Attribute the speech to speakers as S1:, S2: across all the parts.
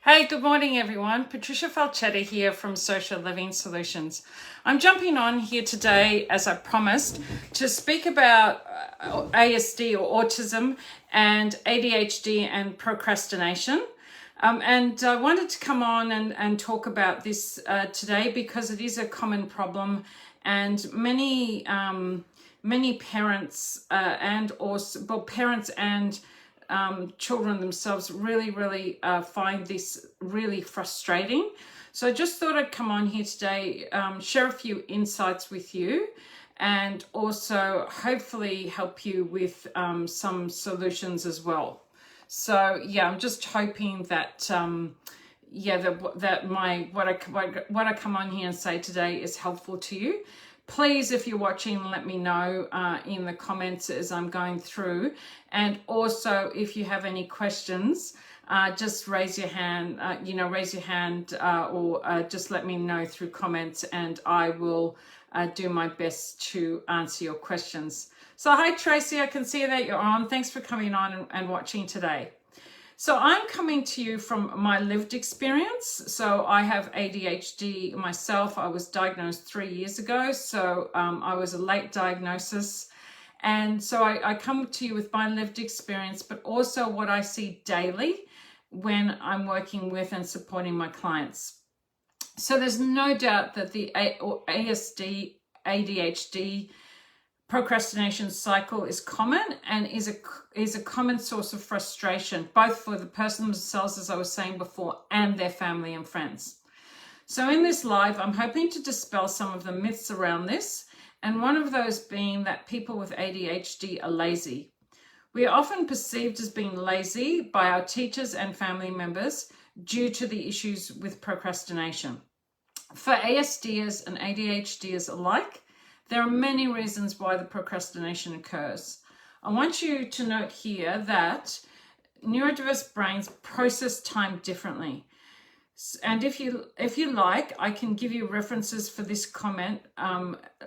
S1: Hey, good morning, everyone. Patricia Falchetta here from Social Living Solutions. I'm jumping on here today, as I promised, to speak about ASD or autism and ADHD and procrastination. And I wanted to come on and talk about this today because it is a common problem, and many parents parents and children themselves really find this really frustrating. So I just thought I'd come on here today, share a few insights with you, and also hopefully help you with some solutions as well. So yeah, I'm just hoping that what I come on here and say today is helpful to you. Please, if you're watching, let me know in the comments as I'm going through. And also, if you have any questions, just raise your hand, or just let me know through comments, and I will do my best to answer your questions. So hi, Tracy, I can see that you're on. Thanks for coming on and watching today. So I'm coming to you from my lived experience. So I have ADHD myself. I was diagnosed 3 years ago. So I was a late diagnosis. And so I come to you with my lived experience, but also what I see daily when I'm working with and supporting my clients. So there's no doubt that the ASD, ADHD, procrastination cycle is common and is a common source of frustration, both for the person themselves, as I was saying before, and their family and friends. So in this live, I'm hoping to dispel some of the myths around this, and one of those being that people with ADHD are lazy. We are often perceived as being lazy by our teachers and family members due to the issues with procrastination. For ASDers and ADHDers alike, there are many reasons why the procrastination occurs. I want you to note here that neurodiverse brains process time differently. And if you like, I can give you references for this comment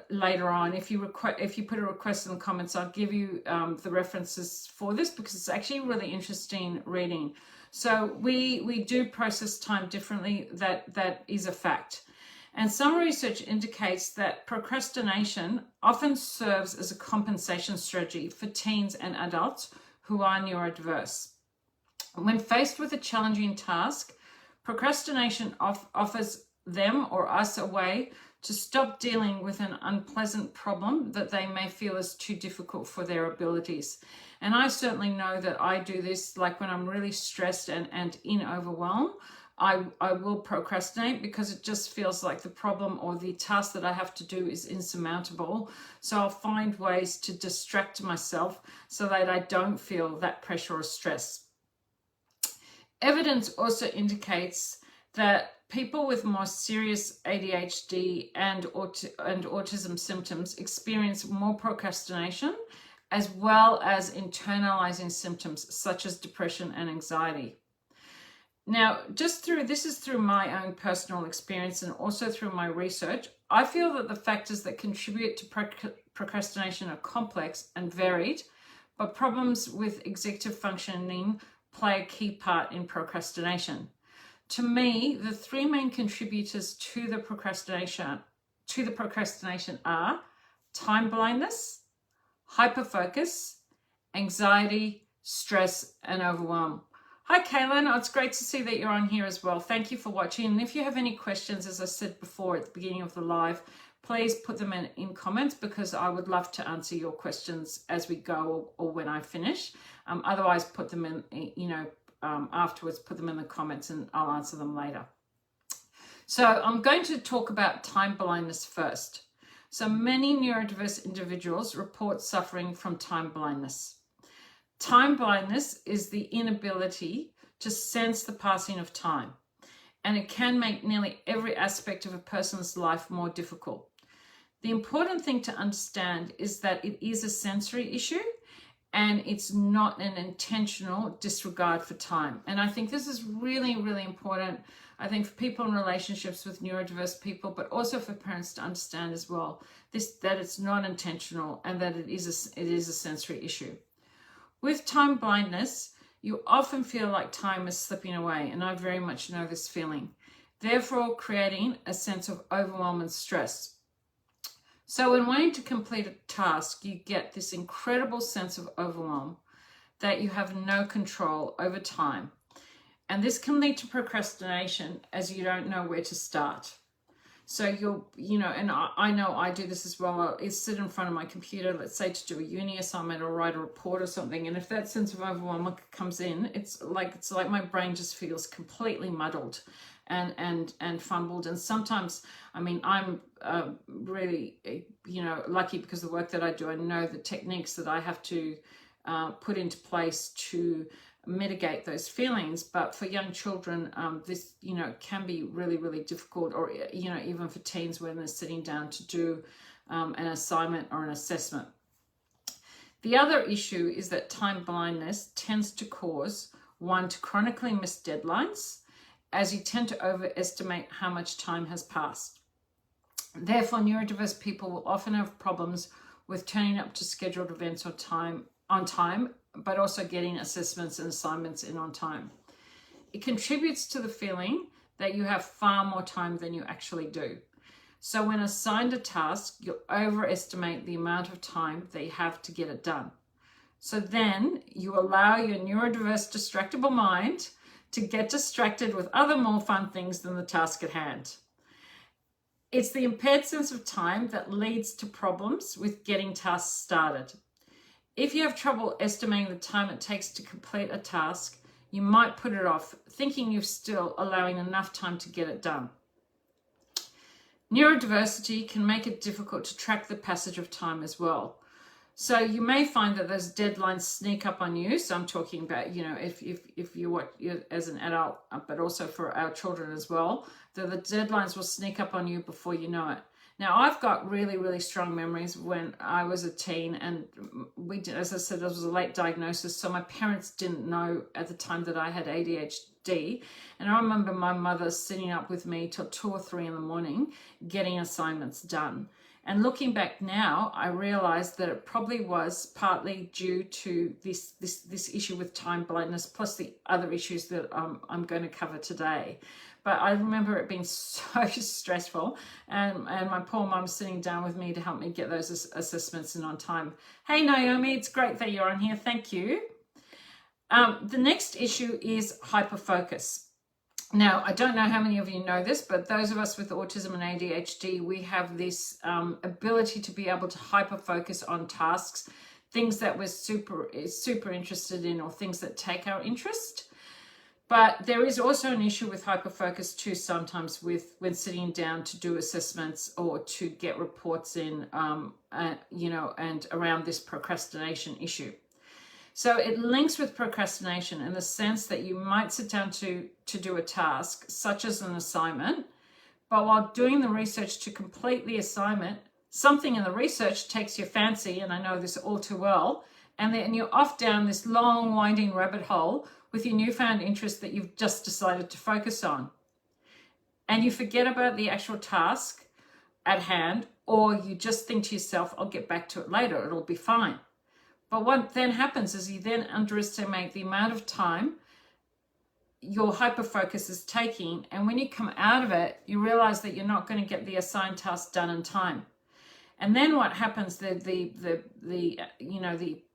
S1: later on. If you put a request in the comments, I'll give you the references for this, because it's actually really interesting reading. So we do process time differently. That is a fact. And some research indicates that procrastination often serves as a compensation strategy for teens and adults who are neurodiverse. When faced with a challenging task, procrastination offers them or us a way to stop dealing with an unpleasant problem that they may feel is too difficult for their abilities. And I certainly know that I do this, like when I'm really stressed and in overwhelm, I will procrastinate because it just feels like the problem or the task that I have to do is insurmountable. So I'll find ways to distract myself so that I don't feel that pressure or stress. Evidence also indicates that people with more serious ADHD and autism symptoms experience more procrastination, as well as internalizing symptoms such as depression and anxiety. Now, this is through my own personal experience and also through my research, I feel that the factors that contribute to procrastination are complex and varied, but problems with executive functioning play a key part in procrastination. To me, the three main contributors to the procrastination are time blindness, hyperfocus, anxiety, stress, and overwhelm. Hi, Kaylin. Oh, it's great to see that you're on here as well. Thank you for watching. And if you have any questions, as I said before at the beginning of the live, please put them in comments, because I would love to answer your questions as we go or when I finish. Otherwise, put them in, afterwards, put them in the comments and I'll answer them later. So I'm going to talk about time blindness first. So many neurodiverse individuals report suffering from time blindness. Time blindness is the inability to sense the passing of time, and it can make nearly every aspect of a person's life more difficult. The important thing to understand is that it is a sensory issue, and it's not an intentional disregard for time. And I think this is really, really important, I think, for people in relationships with neurodiverse people, but also for parents to understand as well, that it's not intentional and that it is a sensory issue. With time blindness, you often feel like time is slipping away, and I very much know this feeling, therefore creating a sense of overwhelm and stress. So when wanting to complete a task, you get this incredible sense of overwhelm that you have no control over time. And this can lead to procrastination as you don't know where to start. So and I know I do this as well. I'll sit in front of my computer, let's say to do a uni assignment or write a report or something. And if that sense of overwhelm comes in, it's like my brain just feels completely muddled and fumbled. And sometimes, I mean, I'm really, lucky because of the work that I do. I know the techniques that I have to put into place to mitigate those feelings. But for young children, this can be really, really difficult, or even for teens when they're sitting down to do an assignment or an assessment. The other issue is that time blindness tends to cause one to chronically miss deadlines, as you tend to overestimate how much time has passed. Therefore, neurodiverse people will often have problems with turning up to scheduled events on time, but also getting assessments and assignments in on time. It contributes to the feeling that you have far more time than you actually do. So when assigned a task, you'll overestimate the amount of time that you have to get it done. So then you allow your neurodiverse distractible mind to get distracted with other more fun things than the task at hand. It's the impaired sense of time that leads to problems with getting tasks started. If you have trouble estimating the time it takes to complete a task, you might put it off, thinking you're still allowing enough time to get it done. Neurodiversity can make it difficult to track the passage of time as well. So you may find that those deadlines sneak up on you. So I'm talking about, if you're as an adult, but also for our children as well, that the deadlines will sneak up on you before you know it. Now, I've got really, really strong memories when I was a teen, and as I said, it was a late diagnosis. So my parents didn't know at the time that I had ADHD. And I remember my mother sitting up with me till 2 or 3 in the morning, getting assignments done. And looking back now, I realized that it probably was partly due to this issue with time blindness, plus the other issues that I'm going to cover today. But I remember it being so stressful, and my poor mum sitting down with me to help me get those assessments in on time. Hey, Naomi, it's great that you're on here. Thank you. The next issue is hyperfocus. Now, I don't know how many of you know this, but those of us with autism and ADHD, we have this ability to be able to hyperfocus on tasks, things that we're super interested in, or things that take our interest. But there is also an issue with hyperfocus too, sometimes when sitting down to do assessments or to get reports in, and around this procrastination issue. So it links with procrastination in the sense that you might sit down to do a task, such as an assignment, but while doing the research to complete the assignment, something in the research takes your fancy, and I know this all too well, and then you're off down this long, winding rabbit hole with your newfound interest that you've just decided to focus on. And you forget about the actual task at hand, or you just think to yourself, I'll get back to it later, it'll be fine. But what then happens is you then underestimate the amount of time your hyperfocus is taking, and when you come out of it, you realize that you're not going to get the assigned task done in time. And then what happens,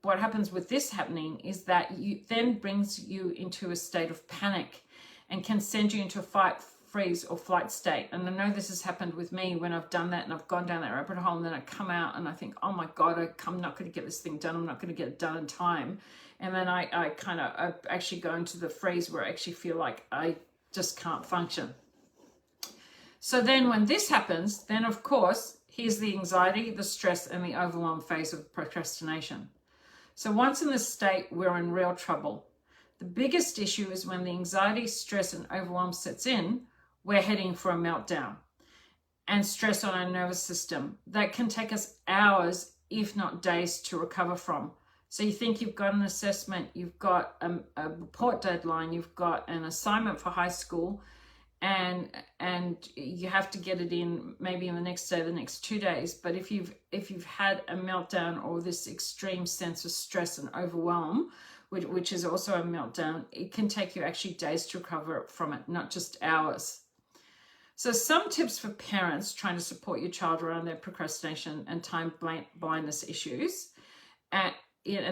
S1: what happens with this happening is that you then brings you into a state of panic and can send you into a fight, freeze, or flight state. And I know this has happened with me when I've done that and I've gone down that rabbit hole, and then I come out and I think, oh my God, I'm not going to get this thing done. I'm not going to get it done in time. And then I actually go into the freeze where I actually feel like I just can't function. So then when this happens, then of course, here's the anxiety, the stress, and the overwhelm phase of procrastination. So once in this state, we're in real trouble. The biggest issue is when the anxiety, stress, and overwhelm sets in, we're heading for a meltdown and stress on our nervous system that can take us hours, if not days, to recover from. So you think you've got an assessment, you've got a report deadline, you've got an assignment for high school, and you have to get it in maybe in the next day, the next 2 days. But if you've had a meltdown or this extreme sense of stress and overwhelm which is also a meltdown, it can take you actually days to recover from it, not just hours. So some tips for parents trying to support your child around their procrastination and time blindness issues. And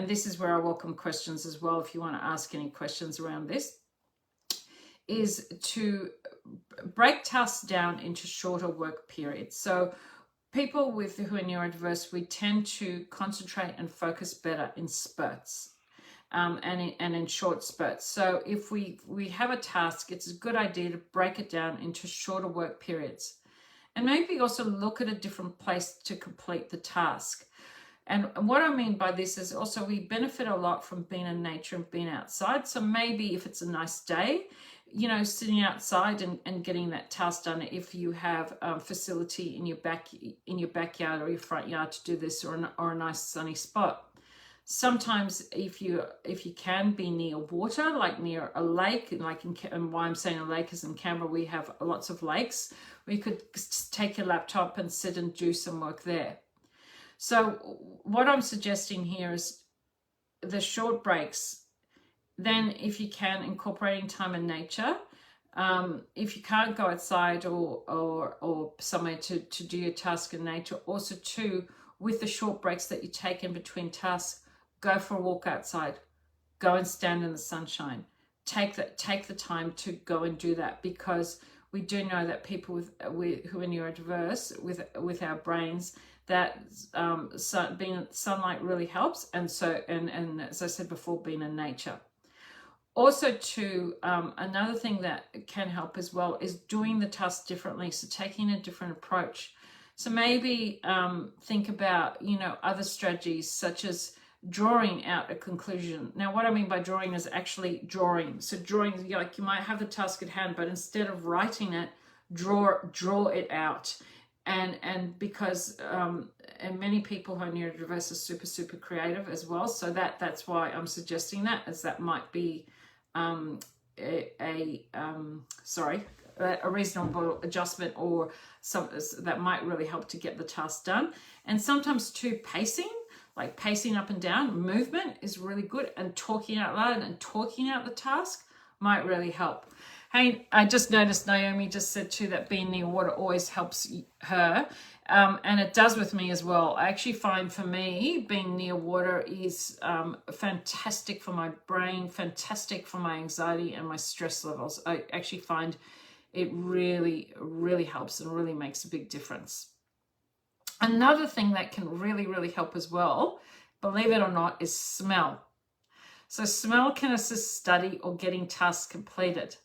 S1: this is where I welcome questions as well, if you want to ask any questions around this, is to break tasks down into shorter work periods. So people who are neurodiverse, we tend to concentrate and focus better in spurts. And in short spurts. So if we have a task, it's a good idea to break it down into shorter work periods. And maybe also look at a different place to complete the task. And what I mean by this is also we benefit a lot from being in nature and being outside. So maybe if it's a nice day, sitting outside and getting that task done, if you have a facility in your backyard or your front yard to do this, or a nice sunny spot. Sometimes if you can be near water, like near a lake, and why I'm saying a lake is in Canberra, we have lots of lakes, where you could take your laptop and sit and do some work there. So what I'm suggesting here is the short breaks. Then if you can, incorporating time in nature. If you can't go outside or somewhere to do your task in nature, also too, with the short breaks that you take in between tasks, go for a walk outside, go and stand in the sunshine. Take the time to go and do that, because we do know that people who are neurodiverse with our brains, that being in sunlight really helps, and as I said before, being in nature. Also too, another thing that can help as well is doing the task differently, so taking a different approach. So maybe think about other strategies, such as drawing out a conclusion. Now, what I mean by drawing is actually drawing. So drawing, you might have the task at hand, but instead of writing it, draw it out. And because and many people who are neurodiverse are super creative as well. So that's why I'm suggesting that, as that might be a reasonable adjustment, or something that might really help to get the task done. And sometimes too, pacing up and down, movement is really good, and talking out loud and talking out the task might really help. Hey, I just noticed Naomi just said too that being near water always helps her, and it does with me as well. I actually find, for me, being near water is fantastic for my brain, fantastic for my anxiety and my stress levels. I actually find it really helps and really makes a big difference. Another thing that can really help as well, believe it or not, is smell. So smell can assist study or getting tasks completed.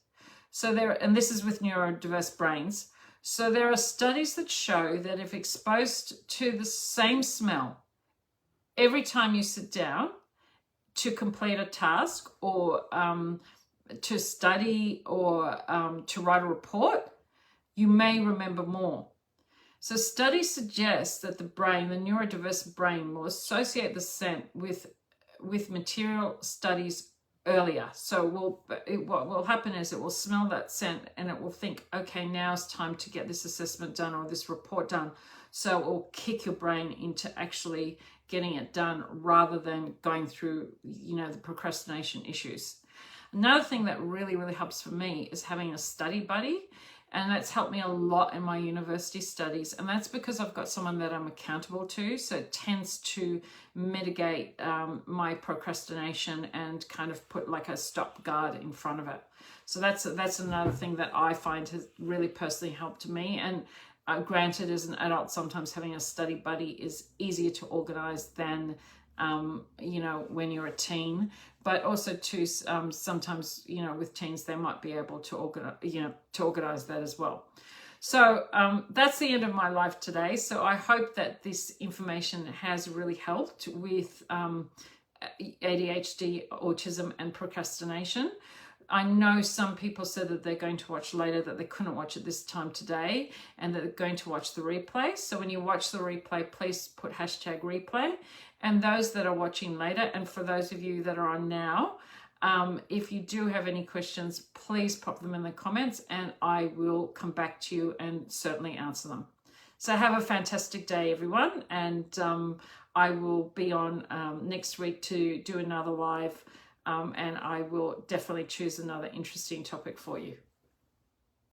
S1: And this is with neurodiverse brains. So there are studies that show that if exposed to the same smell every time you sit down to complete a task, or to study, or to write a report, you may remember more. So studies suggest that the neurodiverse brain, will associate the scent with material studies earlier. So what will happen is it will smell that scent and it will think, okay, now it's time to get this assessment done or this report done. So it will kick your brain into actually getting it done, rather than going through, the procrastination issues. Another thing that really helps for me is having a study buddy. And that's helped me a lot in my university studies. And that's because I've got someone that I'm accountable to. So it tends to mitigate my procrastination and kind of put like a stop guard in front of it. So that's another thing that I find has really personally helped me. And granted, as an adult, sometimes having a study buddy is easier to organize than when you're a teen. But also too, sometimes, with teens, they might be able to organize that as well. So that's the end of my life today. So I hope that this information has really helped with ADHD, autism, and procrastination. I know some people said that they're going to watch later, that they couldn't watch it this time today, and that they're going to watch the replay. So when you watch the replay, please put #replay. And those that are watching later, and for those of you that are on now, if you do have any questions, please pop them in the comments and I will come back to you and certainly answer them. So have a fantastic day, everyone. And I will be on next week to do another live and I will definitely choose another interesting topic for you.